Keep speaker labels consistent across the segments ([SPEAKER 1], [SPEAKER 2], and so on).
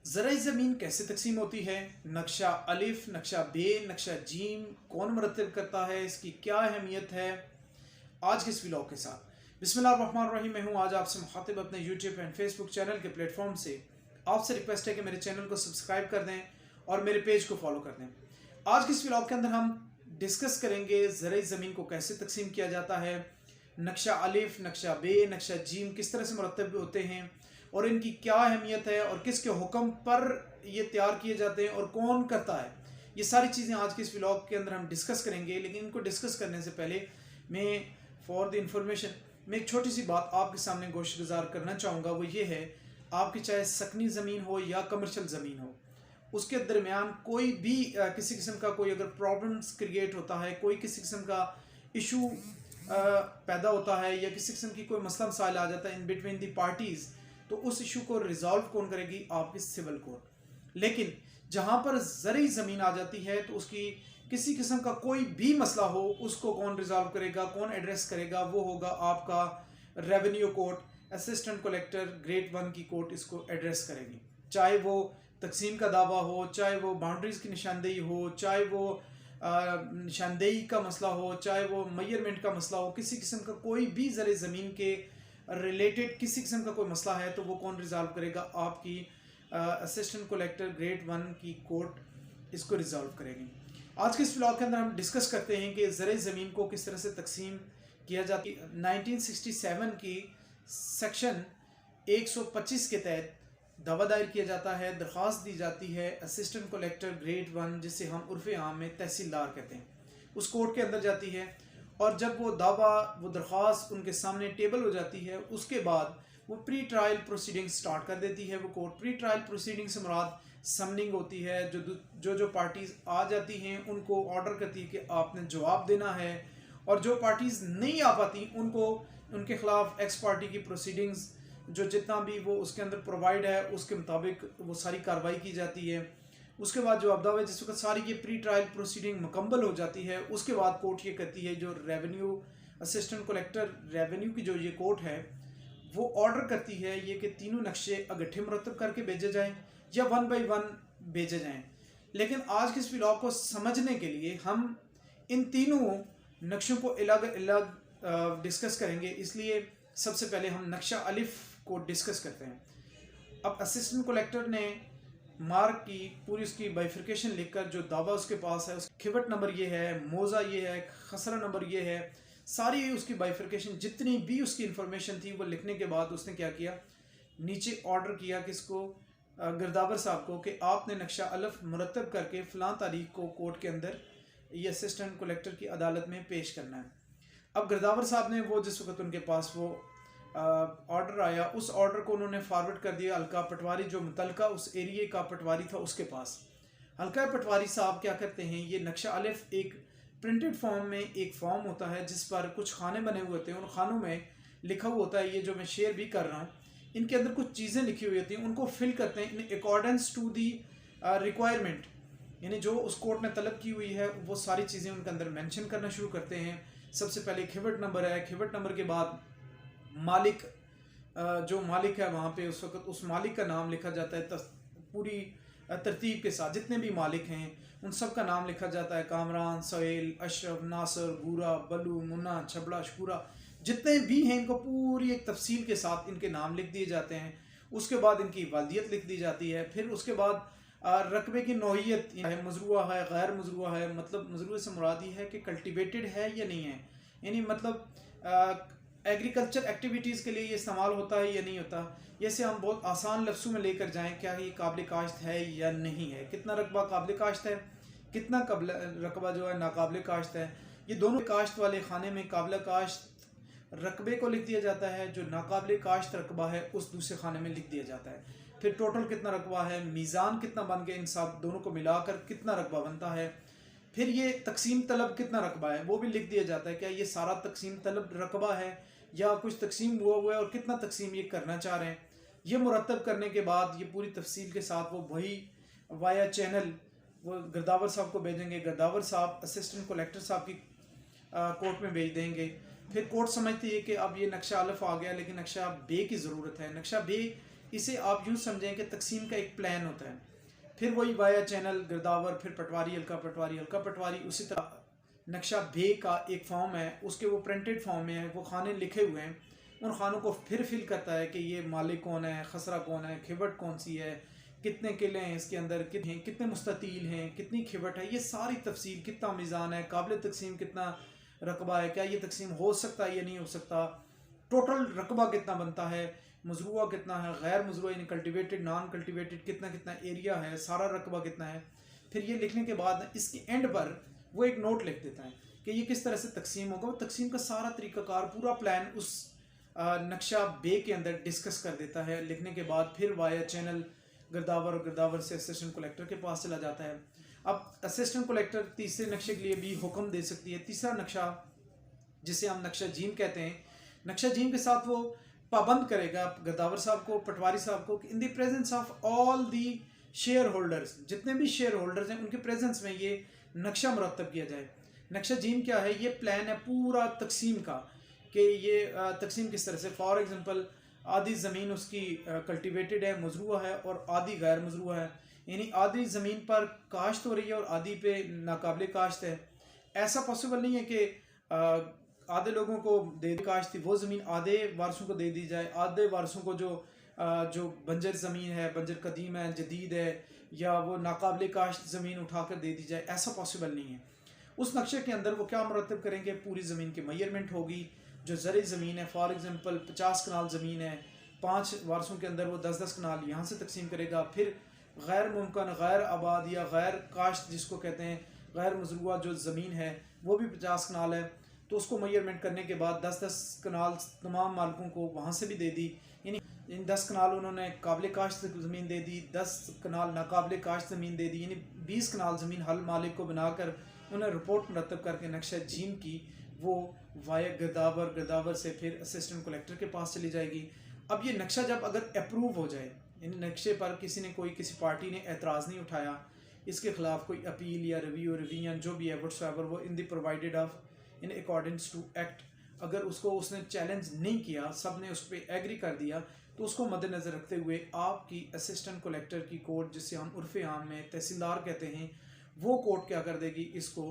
[SPEAKER 1] ज़राई ज़मीन कैसे तकसीम होती है? नक्शा अलिफ, नक्शा बे, नक्शा जीम कौन मरतब करता है? इसकी क्या अहमियत है? आज के इस व्लॉग के साथ बिस्मिल्लाहिर्रहमानिर्रहीम। मैं हूँ आज आपसे मुखातिब अपने यूट्यूब एंड फेसबुक चैनल के प्लेटफॉर्म से। आपसे रिक्वेस्ट है कि मेरे चैनल को सब्सक्राइब कर दें और मेरे पेज को फॉलो कर दें। आज के इस व्लॉग के अंदर हम डिस्कस करेंगे ज़राई ज़मीन को कैसे तकसीम किया जाता है, नक्शा अलिफ, नक्शा बे, नक्शा जीम किस तरह से मरतब होते हैं और इनकी क्या अहमियत है और किसके हुक्म पर ये तैयार किए जाते हैं और कौन करता है। ये सारी चीज़ें आज के इस व्लॉग के अंदर हम डिस्कस करेंगे। लेकिन इनको डिस्कस करने से पहले मैं फॉर द इंफॉर्मेशन मैं एक छोटी सी बात आपके सामने गोश गुजार करना चाहूँगा। वो ये है, आपकी चाहे सकनी ज़मीन हो या कमर्शियल ज़मीन हो, उसके दरमियान कोई भी किसी किस्म का कोई अगर प्रॉब्लम्स क्रिएट होता है, कोई किसी किस्म का इशू पैदा होता है या किसी किस्म की कोई मसला मसाइल आ जाता है इन बिटवीन दी पार्टीज़, तो उस इशू को रिजॉल्व कौन करेगी? आपकी सिविल कोर्ट। लेकिन जहाँ पर ज़राई ज़मीन आ जाती है तो उसकी किसी किस्म का कोई भी मसला हो, उसको कौन रिजॉल्व करेगा, कौन एड्रेस करेगा? वो होगा आपका revenue court. Assistant collector grade 1 की कोर्ट इसको एड्रेस करेगी। चाहे वो तकसीम का दावा हो, चाहे वो बाउंड्रीज़ की निशानदेही हो, चाहे वो निशानदेही का मसला हो, चाहे वो मेजरमेंट का मसला हो, किसी किस्म का कोई भी ज़राई ज़मीन के रिलेटेड किसी किस्म का कोई मसला है तो वो कौन रिजॉल्व करेगा? आपकी असिस्टेंट कलेक्टर ग्रेड 1 की कोर्ट इसको रिजॉल्व करेगी। आज के इस व्लॉग के अंदर हम डिस्कस करते हैं कि ज़राई ज़मीन को किस तरह से तकसीम किया जाता है। 1967 की सेक्शन 125 के तहत दावा दायर किया जाता है, दरख्वास्त दी जाती है असिस्टेंट कलेक्टर ग्रेड 1, जिसे हम उर्फ़ आम में तहसीलदार कहते हैं, उस कोर्ट के अंदर जाती है। और जब वो दावा वो दरख्वास्त उनके सामने टेबल हो जाती है, उसके बाद वो प्री ट्रायल प्रोसीडिंग स्टार्ट कर देती है। वो कोर्ट प्री ट्रायल प्रोसीडिंग से मुराद समनिंग होती है। जो पार्टीज़ आ जाती हैं उनको ऑर्डर करती है कि आपने जवाब देना है, और जो पार्टीज़ नहीं आ पाती उनको उनके ख़िलाफ़ एक्स पार्टी की प्रोसीडिंग्स जो जितना भी वो उसके अंदर प्रोवाइड है उसके मुताबिक वो सारी कार्रवाई की जाती है। उसके बाद जो अब्दा है, जिस वक्त सारी ये प्री ट्रायल प्रोसीडिंग मुकम्मल हो जाती है, उसके बाद कोर्ट ये कहती है, जो रेवेन्यू असिस्टेंट कलेक्टर रेवेन्यू की जो ये कोर्ट है, वो ऑर्डर करती है ये कि तीनों नक्शे इकट्ठे मुरतब करके भेजे जाएं या 1 बाई 1 भेजे जाएं। लेकिन आज के इस व्लॉग को समझने के लिए हम इन तीनों नक्शों को अलग अलग डिस्कस करेंगे। इसलिए सबसे पहले हम नक्शा अलिफ को डिस्कस करते हैं। अब असिस्टेंट कलेक्टर ने मार्क की पूरी उसकी बाइफिकेशन लिखकर जो दावा उसके पास है, उसका खिवट नंबर ये है, मौजा ये है, खसरा नंबर ये है, सारी उसकी बाइफिकेशन जितनी भी उसकी इंफॉर्मेशन थी वो लिखने के बाद उसने क्या किया, नीचे ऑर्डर किया किसको, गिरदावर साहब को, कि आपने नक्शा अलिफ मुरतब करके फ़लाँ तारीख को कोर्ट के अंदर ये असिस्टेंट कलेक्टर की अदालत में पेश करना है। अब गिरदावर साहब ने वो जिस वक्त उनके पास वो ऑर्डर आया, उस ऑर्डर को उन्होंने फॉरवर्ड कर दिया हल्का पटवारी, जो मुतलका उस एरिए का पटवारी था, उसके पास। हल्का पटवारी साहब क्या करते हैं, ये नक्शा अलिफ एक प्रिंटेड फॉर्म में एक फॉर्म होता है जिस पर कुछ खाने बने हुए होते हैं। उन खानों में लिखा हुआ होता है, ये जो मैं शेयर भी कर रहा हूँ, इनके अंदर कुछ चीज़ें लिखी हुई होती हैं, उनको फिल करते हैं in accordance to the requirement, यानी जो उस कोर्ट ने तलब की हुई है वो सारी चीज़ें उनके अंदर मेंशन करना शुरू करते हैं। सबसे पहले खिवट नंबर है, खिवट नंबर के बाद मालिक, जो मालिक है वहाँ पे उस वक्त उस मालिक का नाम लिखा जाता है, पूरी तरतीब के साथ जितने भी मालिक हैं उन सब का नाम लिखा जाता है। कामरान, सोहेल, अशरफ, नासर, भूरा, बलू, मुन्ना, छबड़ा, शकूरा, जितने भी हैं इनको पूरी एक तफसील के साथ इनके नाम लिख दिए जाते हैं। उसके बाद इनकी वालदियत लिख दी जाती है। फिर उसके बाद रकबे की नौइयत है, मजरूआ है, गैर मजरूआ है, मतलब मजरूए से मुराद ये है कि कल्टिवेटेड है या नहीं है, यानी मतलब एग्रीकल्चर एक्टिविटीज़ के लिए ये इस्तेमाल होता है या नहीं होता। जैसे हम बहुत आसान लफ्ज़ों में लेकर जाएं, क्या ये काबिल काश्त है या नहीं है, कितना रकबा काबिल काश्त है, कितना रकबा जो है नाकाबिल काश्त है। ये दोनों काश्त वाले खाने में काबिल काश्त रकबे को लिख दिया जाता है, जो नाकाबिल काश्त रकबा है उस दूसरे खाने में लिख दिया जाता है। फिर टोटल कितना रकबा है, मीज़ान कितना बन गया, इन सब दोनों को मिलाकर कितना रकबा बनता है। फिर ये तकसीम तलब कितना रकबा है वो भी लिख दिया जाता है, क्या ये सारा तकसीम तलब रकबा है या कुछ तकसीम हुआ है और कितना तकसीम ये करना चाह रहे हैं। ये मुरतब करने के बाद ये पूरी तफसील के साथ वो वही वाया चैनल वो गिरदावर साहब को भेजेंगे। गिरदावर साहब असिस्टेंट कलेक्टर साहब की कोर्ट में भेज देंगे। फिर कोर्ट समझती है कि अब ये नक्शा अलिफ आ गया, लेकिन नक्शा बे की ज़रूरत है। नक्शा बे इसे आप यूँ समझें कि तकसीम का एक प्लान होता है, फिर वही वाया चैनल, गिरदावर, फिर पटवारी, हल्का पटवारी, हल्का पटवारी। उसी तरह नक्शा बे का एक फॉर्म है, उसके वो प्रिंटेड फॉर्म में है, वो खाने लिखे हुए हैं, उन खानों को फिर फिल करता है कि ये मालिक कौन है, खसरा कौन है, खिबट कौन सी है, कितने किले हैं इसके अंदर, कितने मुस्ततील हैं, कितनी खिबट है, ये सारी तफसील, कितना मीज़ान है, काबिल तकसीम कितना रकबा है, क्या ये तकसीम हो सकता है या नहीं हो सकता, टोटल रकबा कितना बनता है, मजरूआ कितना है, गैर मजरूआ यानी कल्टिवेटेड, नॉन कल्टिवेटेड कितना कितना एरिया है, सारा रकबा कितना है। फिर ये लिखने के बाद इसके एंड पर वो एक नोट लिख देता है कि ये किस तरह से तकसीम होगा। वो तकसीम का सारा तरीक़ाकार, पूरा प्लान उस नक्शा बे के अंदर डिस्कस कर देता है। लिखने के बाद फिर वाया चैनल गिरदावर, और गिरदावर से असिस्टेंट कलेक्टर के पास चला जाता है। अब असिस्टेंट कलेक्टर तीसरे नक्शे के लिए भी हुक्म दे सकती है। तीसरा नक्शा, जिसे हम नक्शा जीम कहते हैं, नक्शा जीम के साथ वो पाबंद करेगा गिरदावर साहब को, पटवारी साहब को, in the presence of all the share holders, जितने भी शेयर होल्डर्स हैं उनके प्रेजेंस में ये नक्शा मुरतब किया जाए। नक्शा जीम क्या है? ये प्लान है पूरा तकसीम का, कि ये तकसीम किस तरह से। फॉर एग्जांपल, आधी ज़मीन उसकी कल्टीवेटेड है, मजरूआ है, और आधी गैर मजरूआ है, यानी आधी ज़मीन पर काश्त हो रही है और आधी पे नाकाबिल काश्त है। ऐसा पॉसिबल नहीं है कि आधे लोगों को दे काश्त थी वो ज़मीन आधे वारसों को दे दी जाए, आधे वारसों को जो बंजर ज़मीन है, बंजर कदीम है, जदीद है, या वो नाकाबिल काश्त ज़मीन उठाकर दे दी जाए, ऐसा पॉसिबल नहीं है। उस नक्शे के अंदर वो क्या मुरतब करेंगे, पूरी ज़मीन की मेजरमेंट होगी। जो ज़री ज़मीन है, फॉर एग्जांपल 50 कनाल ज़मीन है, 5 वारसों के अंदर वो 10-10 कनाल यहाँ से तकसीम करेगा। फिर गैर मुमकिन, गैर आबाद या गैर काश्त जिसको कहते हैं, गैर मजरूआ जो ज़मीन है वो भी 50 कनाल है, तो उसको मेजरमेंट करने के बाद 10-10 कनाल तमाम मालिकों को वहाँ से भी दे दी। यानी इन 10 कनाल उन्होंने काबिल काश्त ज़मीन दे दी, 10 कनाल नाकाबिल काश्त ज़मीन दे दी, यानी 20 कनाल ज़मीन हल मालिक को बनाकर उन्हें रिपोर्ट मुरतब करके नक्शा जीम की वो वाया गिरदावर, गिरदावर से फिर असिस्टेंट कलेक्टर के पास चली जाएगी। अब ये नक्शा जब अगर अप्रूव हो जाए, यानी नक्शे पर किसी पार्टी ने एतराज़ नहीं उठाया, इसके ख़िलाफ़ कोई अपील या रिवीजन जो भी है व्हाट्सएवर, वो in the provided of in accordance to act, अगर उसने चैलेंज नहीं किया, सब ने उस पर एग्री कर दिया, तो उसको मद्देनज़र रखते हुए आपकी असिस्टेंट कलेक्टर की कोर्ट, जिसे हम उर्फ़ आम में तहसीलदार कहते हैं, वो कोर्ट क्या कर देगी, इसको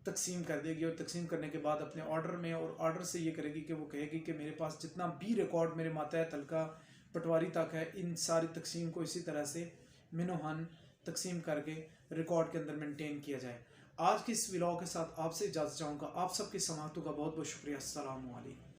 [SPEAKER 1] तकसीम कर देगी। और तकसीम करने के बाद अपने ऑर्डर में, और ऑर्डर से ये करेगी कि वो कहेगी कि मेरे पास जितना भी रिकॉर्ड मेरे मातहत हल्का पटवारी तक है, इन सारी तकसीम को इसी तरह से मिनोहन तकसीम करके रिकॉर्ड के अंदर मेंटेन किया जाए। आज की इस व्लॉग के साथ आपसे इजाज़त चाहूँगा। आप सबकी समाअतों का बहुत बहुत शुक्रिया। अस्सलामु अलैकुम।